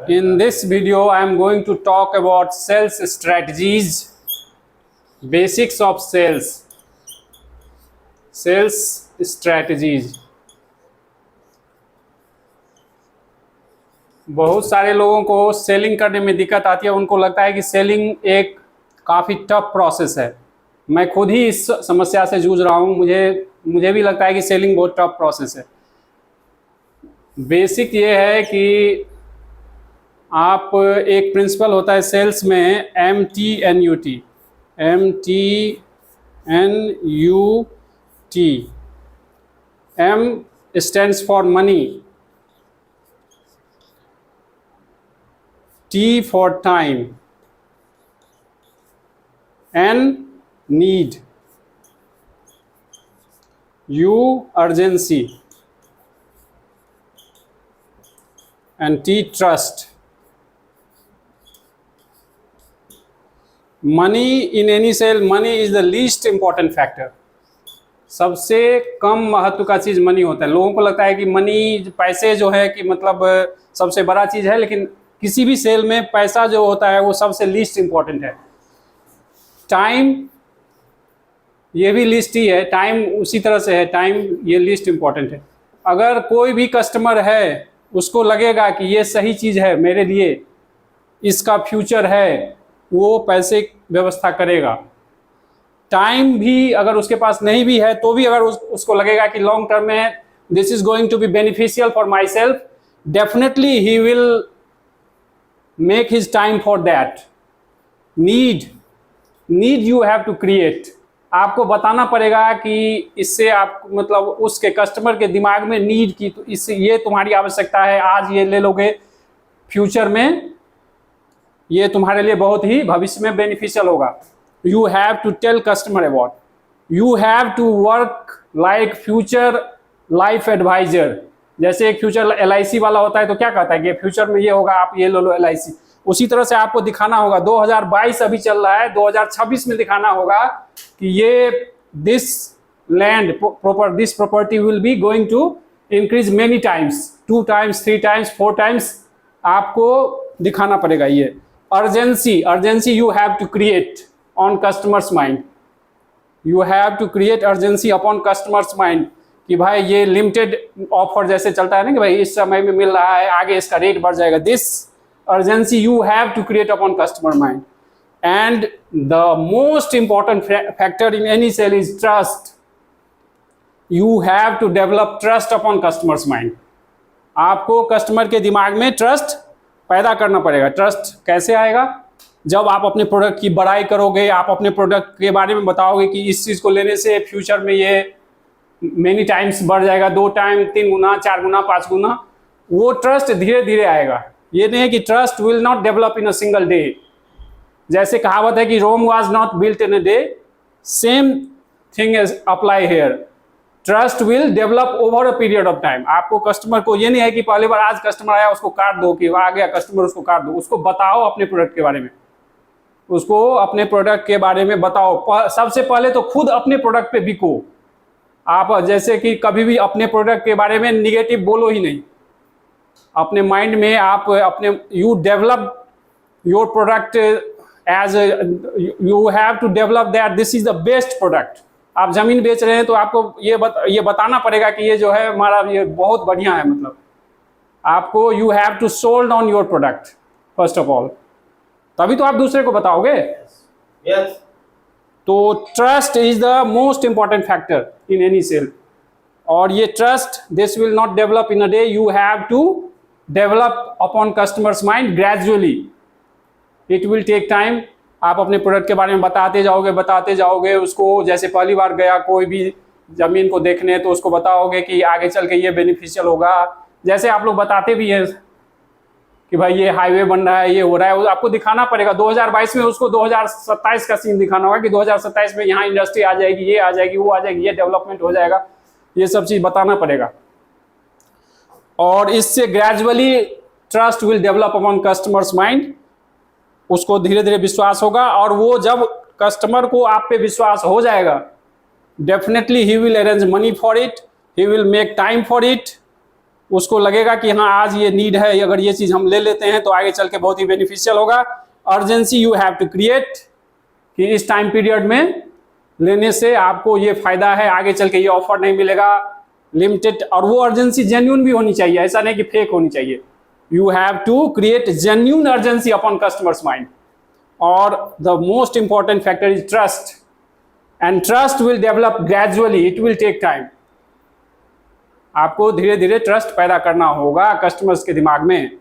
In this video, I am going to talk about sales strategies, basics of sales strategies. बहुत सारे लोगों को selling करने में दिक्कत आती है, उनको लगता है कि सेलिंग एक काफ़ी टफ प्रोसेस है। मैं खुद ही इस समस्या से जूझ रहा हूँ, मुझे भी लगता है कि सेलिंग बहुत टफ प्रोसेस है। बेसिक ये है कि आप एक प्रिंसिपल होता है सेल्स में MTNUT, M stands for money, T for time, N need, U urgency, and T trust. Money in any sale, money is the least important factor. सबसे कम महत्व का चीज़ मनी होता है। लोगों को लगता है कि मनी, पैसे जो है कि मतलब सबसे बड़ा चीज़ है, लेकिन किसी भी सेल में पैसा जो होता है वो सबसे लीस्ट इम्पॉर्टेंट है। टाइम ये भी लिस्ट ही है, टाइम उसी तरह से है, टाइम ये लिस्ट इम्पॉर्टेंट है। अगर कोई भी कस्टमर है उसको लगेगा कि ये सही चीज़ है मेरे लिए, इसका फ्यूचर है, वो पैसे व्यवस्था करेगा। टाइम भी अगर उसके पास नहीं भी है तो भी अगर उसको लगेगा कि लॉन्ग टर्म में this is going to be beneficial for myself, definitely he will make his time for that. Need you have to create. आपको बताना पड़ेगा कि इससे आप मतलब उसके कस्टमर के दिमाग में नीड की, तो इससे ये तुम्हारी आवश्यकता है, आज ये ले लोगे, फ्यूचर में ये तुम्हारे लिए बहुत ही भविष्य में बेनिफिशियल होगा। You have to tell customer about, you have to work like future life advisor. जैसे एक फ्यूचर LIC वाला होता है तो क्या कहता है कि फ्यूचर में ये होगा, आप ये ले लो LIC। उसी तरह से आपको दिखाना होगा, 2022 अभी चल रहा है, 2026 में दिखाना होगा कि ये this land proper, this property will be going to increase many times, 2 times, 3 times, 4 times आपको दिखाना पड़ेगा। ये urgency you have to create on customers mind, you have to create urgency upon customers mind कि भाई ये limited offer जैसे चलता है ना कि भाई इस समय में मिल रहा है, आगे इसका रेट बढ़ जाएगा। This urgency you have to create upon customer mind. And the most important factor in any sale is trust. You have to develop trust upon customers mind. आपको कस्टमर के दिमाग में ट्रस्ट पैदा करना पड़ेगा। ट्रस्ट कैसे आएगा? जब आप अपने प्रोडक्ट की बड़ाई करोगे, आप अपने प्रोडक्ट के बारे में बताओगे कि इस चीज़ को लेने से फ्यूचर में ये मेनी टाइम्स बढ़ जाएगा, 2 टाइम, 3 गुना, 4 गुना, 5 गुना, वो ट्रस्ट धीरे धीरे आएगा। ये नहीं है कि trust will not develop in a single day. जैसे कहावत है कि Rome was not built in a day, same thing is apply here. Trust will develop over a period of time. आपको कस्टमर को ये नहीं है कि पहली बार आज कस्टमर आया उसको काट दो, कि आ गया कस्टमर उसको काट दो। उसको बताओ अपने प्रोडक्ट के बारे में, उसको अपने प्रोडक्ट के बारे में बताओ। सबसे पहले तो खुद अपने प्रोडक्ट पे बिको। आप जैसे कि कभी भी अपने प्रोडक्ट के बारे में निगेटिव बोलो ही नहीं। अपने माइंड में आप अपने you develop your product as you have to develop that this is the best product. आप जमीन बेच रहे हैं तो आपको ये बताना पड़ेगा कि ये जो है हमारा ये बहुत बढ़िया है। मतलब आपको you have to sold on your product first of all, तभी तो आप दूसरे को बताओगे। Yes. तो trust is the most important factor in any sale. और ये trust this will not develop in a day, you have to develop upon customers mind gradually, it will take time. आप अपने प्रोडक्ट के बारे में बताते जाओगे उसको। जैसे पहली बार गया कोई भी ज़मीन को देखने तो उसको बताओगे कि आगे चल के ये बेनिफिशियल होगा। जैसे आप लोग बताते भी हैं कि भाई ये हाईवे बन रहा है, ये हो रहा है, आपको दिखाना पड़ेगा। 2022 में उसको 2027 का सीन दिखाना होगा कि 2027 में यहाँ इंडस्ट्री आ जाएगी, ये आ जाएगी, वो आ जाएगी, ये डेवलपमेंट हो जाएगा, ये सब चीज़ बताना पड़ेगा। और इससे gradually trust will develop upon customers mind. उसको धीरे धीरे विश्वास होगा, और वो जब कस्टमर को आप पे विश्वास हो जाएगा, definitely he will arrange money for it, he will make time for it, उसको लगेगा कि हाँ आज ये नीड है, अगर ये चीज़ हम ले लेते हैं तो आगे चल के बहुत ही बेनिफिशियल होगा। Urgency you have to create कि इस टाइम पीरियड में लेने से आपको ये फायदा है, आगे चल के ये ऑफर नहीं मिलेगा, लिमिटेड। और वो अर्जेंसी जेन्युइन भी होनी चाहिए, ऐसा नहीं कि फेक होनी चाहिए। You have to create genuine urgency upon customers mind. और the most important factor is trust, and trust will develop gradually, it will take time. आपको धीरे धीरे ट्रस्ट पैदा करना होगा कस्टमर्स के दिमाग में।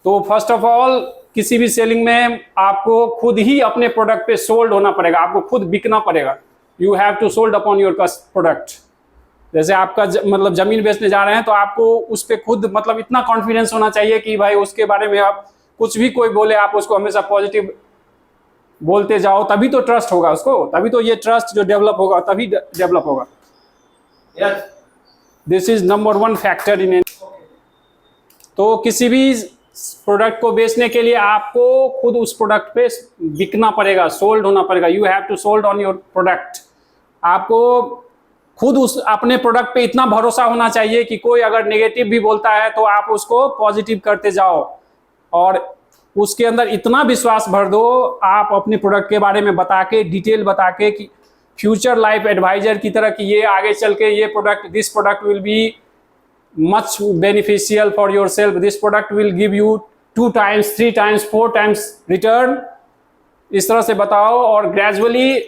तो फर्स्ट ऑफ ऑल किसी भी सेलिंग में आपको खुद ही अपने प्रोडक्ट पे सोल्ड होना पड़ेगा, आपको खुद बिकना पड़ेगा। You have to sold upon your product. जैसे आपका मतलब जमीन बेचने जा रहे हैं तो आपको उस पर खुद मतलब इतना कॉन्फिडेंस होना चाहिए कि भाई उसके बारे में आप कुछ भी कोई बोले आप उसको हमेशा पॉजिटिव बोलते जाओ, तभी तो ट्रस्ट होगा उसको, तभी तो ये ट्रस्ट जो डेवलप होगा तभी डेवलप होगा। This is number 1 factor in. तो किसी भी प्रोडक्ट को बेचने के लिए आपको खुद उस प्रोडक्ट पे बिकना पड़ेगा, सोल्ड होना पड़ेगा। You have to sold on your product. आपको खुद उस अपने प्रोडक्ट पे इतना भरोसा होना चाहिए कि कोई अगर नेगेटिव भी बोलता है तो आप उसको पॉजिटिव करते जाओ, और उसके अंदर इतना विश्वास भर दो आप अपने प्रोडक्ट के बारे में बता के, डिटेल बता के कि फ्यूचर लाइफ एडवाइजर की तरह कि ये आगे चल के ये product, this product will be much beneficial for yourself, this product will give you 2 times 3 times 4 times return। इस तरह से बताओ और ग्रेजुअली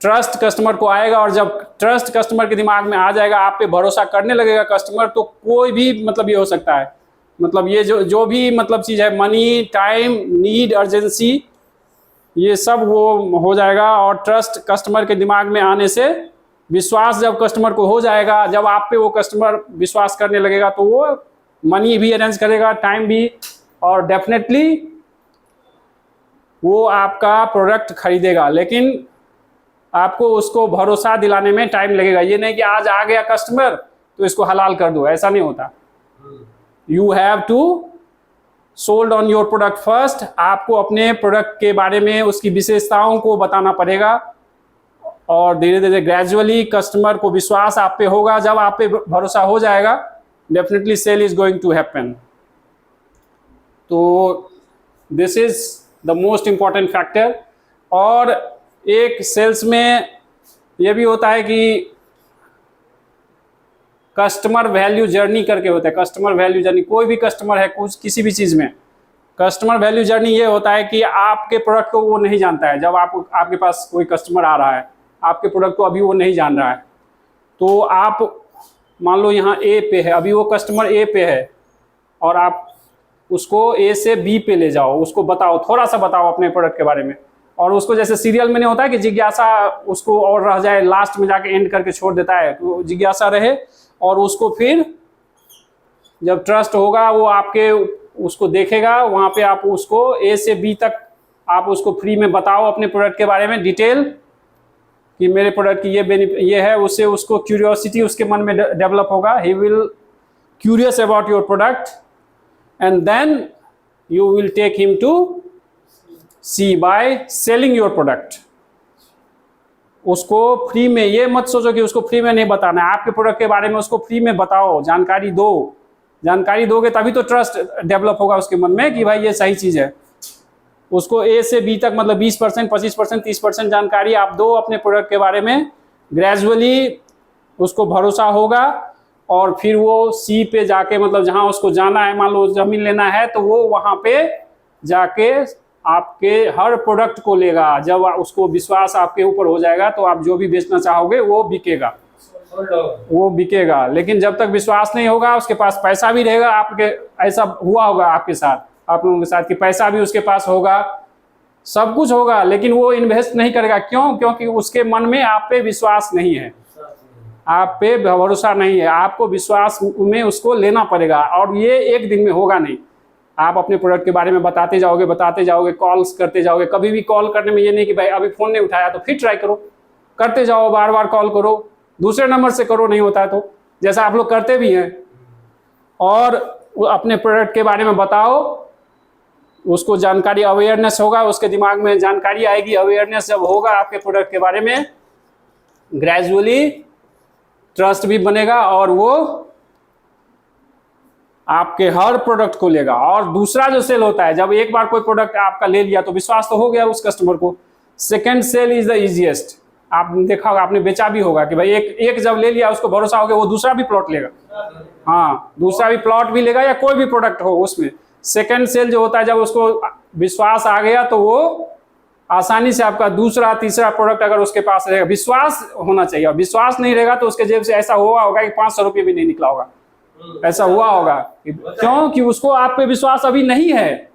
ट्रस्ट कस्टमर को आएगा, और जब ट्रस्ट कस्टमर के दिमाग में आ जाएगा, आप पे भरोसा करने लगेगा कस्टमर, तो कोई भी मतलब ये हो सकता है। मतलब ये जो भी मतलब चीज़ है, मनी, टाइम, नीड, अर्जेंसी, ये सब वो हो जाएगा। और ट्रस्ट कस्टमर के दिमाग में आने से विश्वास जब कस्टमर को हो जाएगा, जब आप पे वो कस्टमर विश्वास करने लगेगा तो वो मनी भी अरेंज करेगा, टाइम भी, और डेफिनेटली वो आपका प्रोडक्ट खरीदेगा। लेकिन आपको उसको भरोसा दिलाने में टाइम लगेगा। ये नहीं कि आज आ गया कस्टमर तो इसको हलाल कर दो, ऐसा नहीं होता। You have to sold on your product first. आपको अपने प्रोडक्ट के बारे में, उसकी विशेषताओं को बताना पड़ेगा, और धीरे धीरे ग्रेजुअली कस्टमर को विश्वास आप पे होगा। जब आप पे भरोसा हो जाएगा, definitely sale is going to happen. तो this is the most important factor. और एक सेल्स में ये भी होता है कि कस्टमर वैल्यू जर्नी करके होता है। कस्टमर वैल्यू जर्नी, कोई भी कस्टमर है कुछ किसी भी चीज़ में, कस्टमर वैल्यू जर्नी ये होता है कि आपके प्रोडक्ट को वो नहीं जानता है। जब आपके पास कोई कस्टमर आ रहा है, आपके प्रोडक्ट को अभी वो नहीं जान रहा है, तो आप मान लो यहाँ ए पे है, अभी वो कस्टमर ए पे है, और आप उसको ए से बी पे ले जाओ, उसको बताओ, थोड़ा सा बताओ अपने प्रोडक्ट के बारे में। और उसको जैसे सीरियल में नहीं होता है कि जिज्ञासा उसको और रह जाए, लास्ट में जाके एंड करके छोड़ देता है, तो जिज्ञासा रहे। और उसको फिर जब ट्रस्ट होगा वो आपके उसको देखेगा, वहाँ पे आप उसको ए से बी तक आप उसको फ्री में बताओ अपने प्रोडक्ट के बारे में डिटेल, कि मेरे प्रोडक्ट की ये है। उससे उसको क्यूरियोसिटी उसके मन में डेवलप होगा। He will curious about your product, and then you will take him to see by selling your product. उसको फ्री में, ये मत सोचो कि उसको फ्री में नहीं बताना है, आपके प्रोडक्ट के बारे में उसको फ्री में बताओ, जानकारी दो। जानकारी दोगे तभी तो ट्रस्ट डेवलप होगा उसके मन में कि भाई ये सही चीज़ है। उसको ए से बी तक मतलब 20%, 25%, 30% जानकारी आप दो अपने प्रोडक्ट के बारे में। ग्रेजुअली उसको भरोसा होगा, और फिर वो सी पे जाके मतलब जहाँ उसको जाना है, मान लो ज़मीन लेना है, तो वो वहाँ पे जाके आपके हर प्रोडक्ट को लेगा। जब उसको विश्वास आपके ऊपर हो जाएगा तो आप जो भी बेचना चाहोगे वो बिकेगा। लेकिन जब तक विश्वास नहीं होगा, उसके पास पैसा भी रहेगा, आपके ऐसा हुआ होगा आपके साथ, आप लोगों के साथ, कि पैसा भी उसके पास होगा, सब कुछ होगा, लेकिन वो इन्वेस्ट नहीं करेगा। क्यों? क्योंकि उसके मन में आप पे विश्वास नहीं है, आप पे भरोसा नहीं है। आपको विश्वास में उसको लेना पड़ेगा, और ये एक दिन में होगा नहीं। आप अपने प्रोडक्ट के बारे में बताते जाओगे, कॉल्स करते जाओगे। कभी भी कॉल करने में ये नहीं कि भाई अभी फ़ोन नहीं उठाया तो फिर ट्राई करो, करते जाओ, बार बार कॉल करो, दूसरे नंबर से करो, नहीं होता है तो, जैसा आप लोग करते भी हैं। और अपने प्रोडक्ट के बारे में बताओ, उसको जानकारी, अवेयरनेस होगा, उसके दिमाग में जानकारी आएगी। अवेयरनेस जब होगा आपके प्रोडक्ट के बारे में, ग्रेजुअली ट्रस्ट भी बनेगा, और वो आपके हर प्रोडक्ट को लेगा। और दूसरा जो सेल होता है, जब एक बार कोई प्रोडक्ट आपका ले लिया तो विश्वास तो हो गया उस कस्टमर को। Second sale is the easiest. आपने देखा होगा, आपने बेचा भी होगा कि भाई एक जब ले लिया उसको भरोसा हो गया, वो दूसरा भी प्लॉट लेगा। हाँ, दूसरा भी प्लॉट भी लेगा या कोई भी प्रोडक्ट हो उसमें। सेकंड सेल जो होता है, जब उसको विश्वास आ गया तो वो आसानी से आपका दूसरा तीसरा प्रोडक्ट अगर उसके पास रहेगा, विश्वास होना चाहिए। और विश्वास नहीं रहेगा तो उसके जेब से ऐसा हुआ होगा कि 500 रुपये भी नहीं निकला होगा। ऐसा हुआ होगा क्यों? कि उसको आप पे विश्वास अभी नहीं है,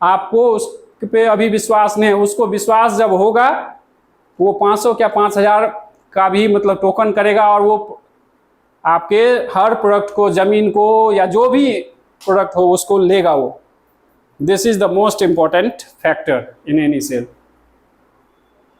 आपको उस पे अभी विश्वास नहीं है। उसको विश्वास जब होगा, वो 500 क्या 5000 का भी मतलब टोकन करेगा और वो आपके हर प्रोडक्ट को, जमीन को या जो भी प्रोडक्ट हो उसको लेगा वो। This is the most important factor in any cell.